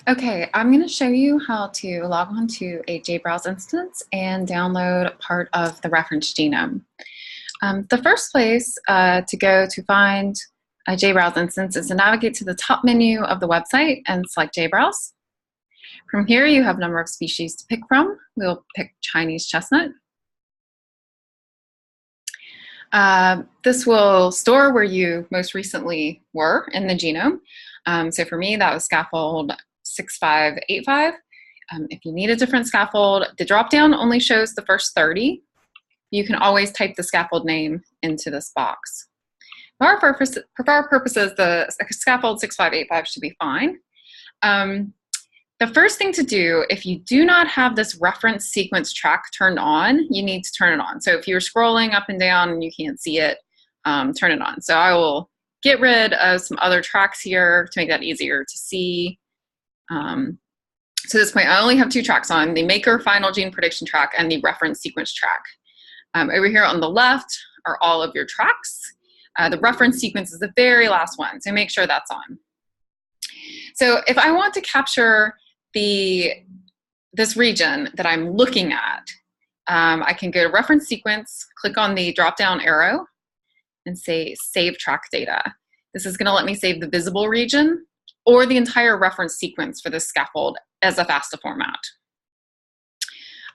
Okay, I'm going to show you how to log on to a JBrowse instance and download part of the reference genome. The first place to go to find a JBrowse instance is to navigate to the top menu of the website and select JBrowse. From here, you have a number of species to pick from. We'll pick Chinese chestnut. This will store where you most recently were in the genome. So for me, that was scaffold 6585. If you need a different scaffold, the dropdown only shows the first 30. You can always type the scaffold name into this box. For our purposes, the scaffold 6585 should be fine. The first thing to do, if you do not have this reference sequence track turned on, you need to turn it on. So if you're scrolling up and down and you can't see it, turn it on. So I will get rid of some other tracks here to make that easier to see. So at this point, I only have two tracks on, the maker final gene prediction track and the reference sequence track. Over here on the left are all of your tracks. The reference sequence is the very last one, so make sure that's on. So if I want to capture this region that I'm looking at, I can go to reference sequence, click on the drop-down arrow, and say save track data. This is going to let me save the visible region or the entire reference sequence for this scaffold as a FASTA format.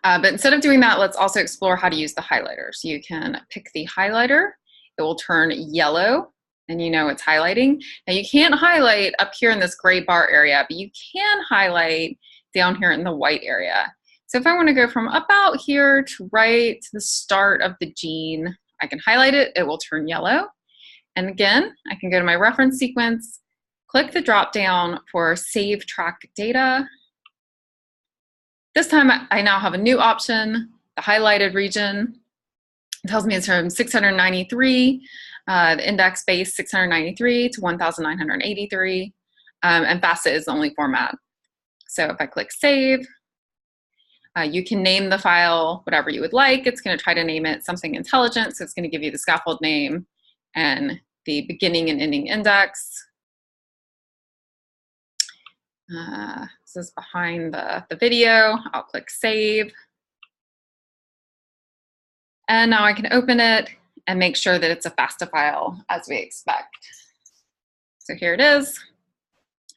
But instead of doing that, let's also explore how to use the highlighter. So you can pick the highlighter. It will turn yellow, and you know it's highlighting. Now you can't highlight up here in this gray bar area, but you can highlight down here in the white area. So if I want to go from about here to right to the start of the gene, I can highlight it. It will turn yellow. And again, I can go to my reference sequence, click the drop down for save track data. This time I now have a new option, the highlighted region. It tells me it's from 693, the index base 693 to 1983, and FASTA is the only format. So if I click save, you can name the file whatever you would like. It's going to try to name it something intelligent, so it's going to give you the scaffold name and the beginning and ending index. This is behind the video. I'll click save. And now I can open it and make sure that it's a FASTA file as we expect. So here it is.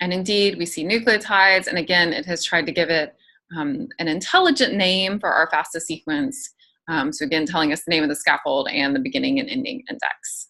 And indeed, we see nucleotides. And again, it has tried to give it an intelligent name for our FASTA sequence. So again, telling us the name of the scaffold and the beginning and ending index.